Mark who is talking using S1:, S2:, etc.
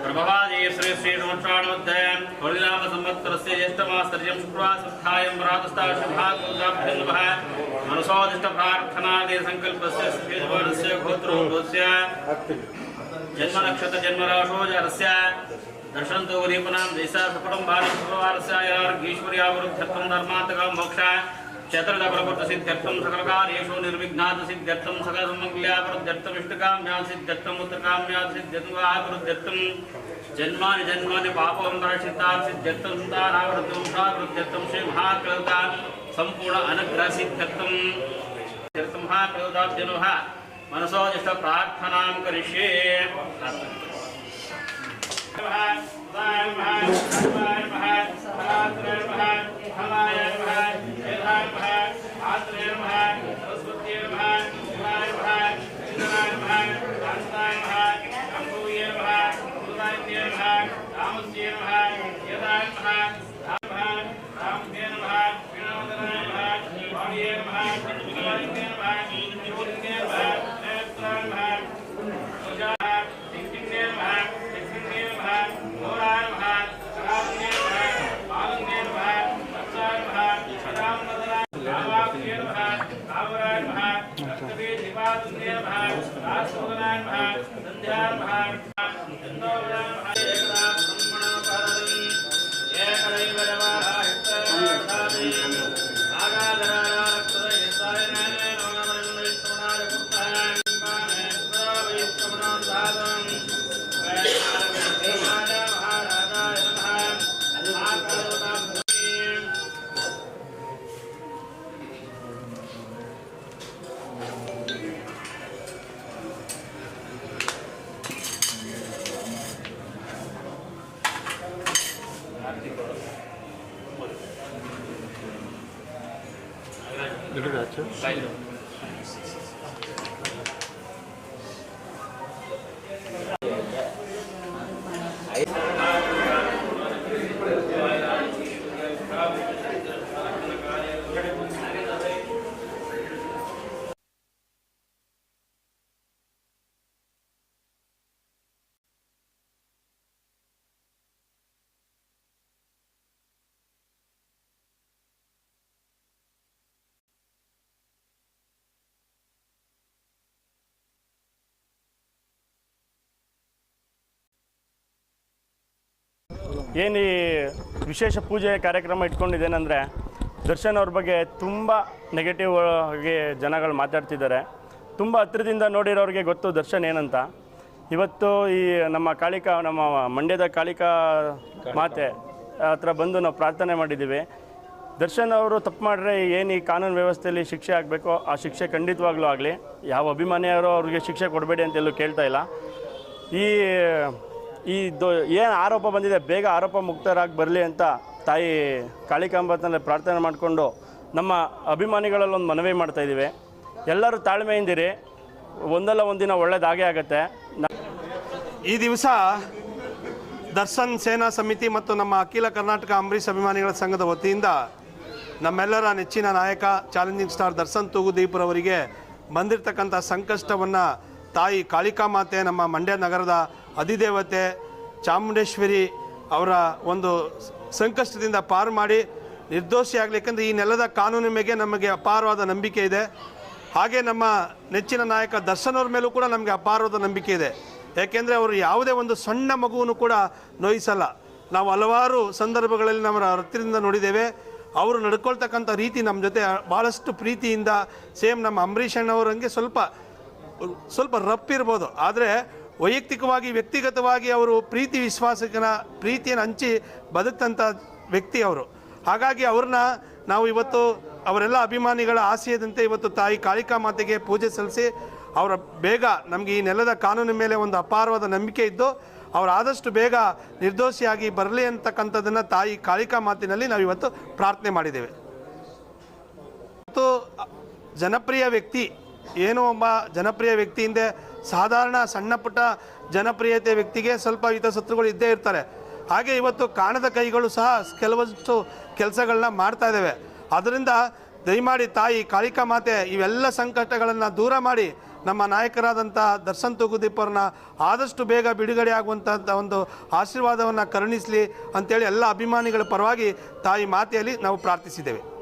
S1: प्रभवादी श्री श्री संवत्सराणोदय होलिनाम संवत्सरस्य ज्येष्ठमासर्यं शुक्रासुत्थायं प्रातस्ताशुभागुदाभ्यन्वः मनसोदिष्ट प्रार्थनादि संकल्पस्य सिद्धिवर्णस्य गोत्रोद्भवस्य जन्म नक्षत्र जन्मराशो जरस्य दर्शनतो गरीपनां देशा सुपटं भारत शुक्रवारस्य यार्गीश्वर्यावरुद्धर्थं धर्मान्तकं मोक्ष चतुर्दप्रवृत्तसिद्ध्यर्थं सकलकार्येषु निर्विघ्नादसिद्ध्यर्थं सकलमङ्गल्यावरुद्धर्थं इष्टकाम्यासिद्ध्यर्थं उत्तरकाम्यासिद्ध्यर्थं जन्मानि जन्मानि पापोऽन्तरक्षितासिद्ध्यर्थं संतानावृद्धं शावृद्धर्थं श्री महाकलता सम्पूर्ण अनुग्रहसिद्ध्यर्थं महाकलताब्जनः मनसोदिष्ट प्रार्थनां करिष्ये।
S2: ಏನು ಈ ವಿಶೇಷ ಪೂಜೆ ಕಾರ್ಯಕ್ರಮ ಇಟ್ಕೊಂಡಿದ್ದೇನೆಂದರೆ ದರ್ಶನ್ ಅವ್ರ ಬಗ್ಗೆ ತುಂಬ ನೆಗೆಟಿವ್ ಆಗಿ ಜನಗಳು ಮಾತಾಡ್ತಿದ್ದಾರೆ. ತುಂಬ ಹತ್ತಿರದಿಂದ ನೋಡಿರೋರಿಗೆ ಗೊತ್ತು ದರ್ಶನ್ ಏನಂತ. ಇವತ್ತು ಈ ನಮ್ಮ ಮಂಡ್ಯದ ಕಾಳಿಕಾ ಮಾತೆ ಹತ್ರ ಬಂದು ನಾವು ಪ್ರಾರ್ಥನೆ ಮಾಡಿದ್ದೀವಿ. ದರ್ಶನ್ ಅವರು ತಪ್ಪು ಮಾಡಿದ್ರೆ ಏನು ಈ ಕಾನೂನು ವ್ಯವಸ್ಥೆಯಲ್ಲಿ ಶಿಕ್ಷೆ ಆಗಬೇಕೋ ಆ ಶಿಕ್ಷೆ ಖಂಡಿತವಾಗ್ಲೂ ಆಗಲಿ. ಯಾವ ಅಭಿಮಾನಿಯವರು ಅವ್ರಿಗೆ ಶಿಕ್ಷೆ ಕೊಡಬೇಡಿ ಅಂತೆಲ್ಲೂ ಕೇಳ್ತಾ ಇಲ್ಲ. ಏನು ಆರೋಪ ಬಂದಿದೆ ಬೇಗ ಆರೋಪ ಮುಕ್ತರಾಗಿ ಬರಲಿ ಅಂತ ತಾಯಿ ಕಾಳಿಕಾಂಬನಲ್ಲಿ ಪ್ರಾರ್ಥನೆ ಮಾಡಿಕೊಂಡು ನಮ್ಮ ಅಭಿಮಾನಿಗಳಲ್ಲೊಂದು ಮನವಿ ಮಾಡ್ತಾಯಿದ್ದೀವಿ. ಎಲ್ಲರೂ ತಾಳ್ಮೆಯಿಂದಿರಿ, ಒಂದಲ್ಲ ಒಂದಿನ ಒಳ್ಳೆಯದಾಗೇ ಆಗುತ್ತೆ.
S3: ಈ ದಿವಸ ದರ್ಶನ್ ಸೇನಾ ಸಮಿತಿ ಮತ್ತು ನಮ್ಮ ಅಖಿಲ ಕರ್ನಾಟಕ ಅಂಬರೀಷ್ ಅಭಿಮಾನಿಗಳ ಸಂಘದ ವತಿಯಿಂದ ನಮ್ಮೆಲ್ಲರ ನೆಚ್ಚಿನ ನಾಯಕ ಚಾಲೆಂಜಿಂಗ್ ಸ್ಟಾರ್ ದರ್ಶನ್ ತೂಗುದೀಪರವರಿಗೆ ಬಂದಿರತಕ್ಕಂಥ ಸಂಕಷ್ಟವನ್ನು ತಾಯಿ ಕಾಳಿಕಾ ಮಾತೆ, ನಮ್ಮ ಮಂಡ್ಯ ನಗರದ ಅಧಿದೇವತೆ ಚಾಮುಂಡೇಶ್ವರಿ ಅವರ ಒಂದು ಸಂಕಷ್ಟದಿಂದ ಪಾರು ಮಾಡಿ ನಿರ್ದೋಷಿಯಾಗಲಿಕ್ಕೆಂದ್ರೆ ಈ ನೆಲದ ಕಾನೂನಿನ ಮೇಲೆ ನಮಗೆ ಅಪಾರವಾದ ನಂಬಿಕೆ ಇದೆ. ಹಾಗೆ ನಮ್ಮ ನೆಚ್ಚಿನ ನಾಯಕ ದರ್ಶನ್ ಅವ್ರ ಮೇಲೂ ಕೂಡ ನಮಗೆ ಅಪಾರವಾದ ನಂಬಿಕೆ ಇದೆ. ಯಾಕೆಂದರೆ ಅವರು ಯಾವುದೇ ಒಂದು ಸಣ್ಣ ಮಗುವನ್ನು ಕೂಡ ನೋಯಿಸಲ್ಲ. ನಾವು ಹಲವಾರು ಸಂದರ್ಭಗಳಲ್ಲಿ ನಮ್ಮ ಹತ್ತಿರದಿಂದ ನೋಡಿದ್ದೇವೆ. ಅವರು ನಡ್ಕೊಳ್ತಕ್ಕಂಥ ರೀತಿ ನಮ್ಮ ಜೊತೆ ಭಾಳಷ್ಟು ಪ್ರೀತಿಯಿಂದ, ಸೇಮ್ ನಮ್ಮ ಅಂಬರೀಷ್ ಅಣ್ಣವರಂಗೆ ಸ್ವಲ್ಪ ರಫ್ ಇರ್ಬೋದು, ಆದರೆ ವೈಯಕ್ತಿಕವಾಗಿ ವ್ಯಕ್ತಿಗತವಾಗಿ ಅವರು ಪ್ರೀತಿ ವಿಶ್ವಾಸಕನ ಪ್ರೀತಿಯನ್ನು ಹಂಚಿ ಬದುಕಂಥ ವ್ಯಕ್ತಿ ಅವರು. ಹಾಗಾಗಿ ಅವ್ರನ್ನ ನಾವು ಇವತ್ತು ಅವರೆಲ್ಲ ಅಭಿಮಾನಿಗಳ ಆಶಯದಂತೆ ಇವತ್ತು ತಾಯಿ ಕಾಳಿಕಾ ಮಾತೆಗೆ ಪೂಜೆ ಸಲ್ಲಿಸಿ ಅವರ ಬೇಗ ನಮಗೆ ಈ ನೆಲದ ಕಾನೂನಿನ ಮೇಲೆ ಒಂದು ಅಪಾರವಾದ ನಂಬಿಕೆ ಇದ್ದು ಅವರು ಆದಷ್ಟು ಬೇಗ ನಿರ್ದೋಷಿಯಾಗಿ ಬರಲಿ ಅಂತಕ್ಕಂಥದ್ದನ್ನು ತಾಯಿ ಕಾಳಿಕಾ ಮಾತಿನಲ್ಲಿ ನಾವು ಇವತ್ತು ಪ್ರಾರ್ಥನೆ ಮಾಡಿದ್ದೇವೆ. ಮತ್ತು ಜನಪ್ರಿಯ ವ್ಯಕ್ತಿ ಏನೋ ಒಬ್ಬ ಜನಪ್ರಿಯ ವ್ಯಕ್ತಿಯಿಂದ ಸಾಧಾರಣ ಸಣ್ಣ ಪುಟ್ಟ ಜನಪ್ರಿಯತೆ ವ್ಯಕ್ತಿಗೆ ಸ್ವಲ್ಪ ಹಿತಶತ್ರುಗಳು ಇದ್ದೇ ಇರ್ತಾರೆ. ಹಾಗೆ ಇವತ್ತು ಕಾಣದ ಕೈಗಳು ಸಹ ಕೆಲವಷ್ಟು ಕೆಲಸಗಳನ್ನ ಮಾಡ್ತಾ ಇದ್ದಾವೆ. ಅದರಿಂದ ದಯಮಾಡಿ ತಾಯಿ ಕಾಳಿಕಾ ಮಾತೆ ಇವೆಲ್ಲ ಸಂಕಟಗಳನ್ನು ದೂರ ಮಾಡಿ ನಮ್ಮ ನಾಯಕರಾದಂಥ ದರ್ಶನ್ ತೂಗುದೀಪ್ ಅವ್ರನ್ನ ಆದಷ್ಟು ಬೇಗ ಬಿಡುಗಡೆ ಆಗುವಂಥ ಒಂದು ಆಶೀರ್ವಾದವನ್ನು ಕರುಣಿಸಲಿ ಅಂತೇಳಿ ಎಲ್ಲ ಅಭಿಮಾನಿಗಳ ಪರವಾಗಿ ತಾಯಿ ಮಾತೆಯಲ್ಲಿ ನಾವು ಪ್ರಾರ್ಥಿಸಿದ್ದೇವೆ.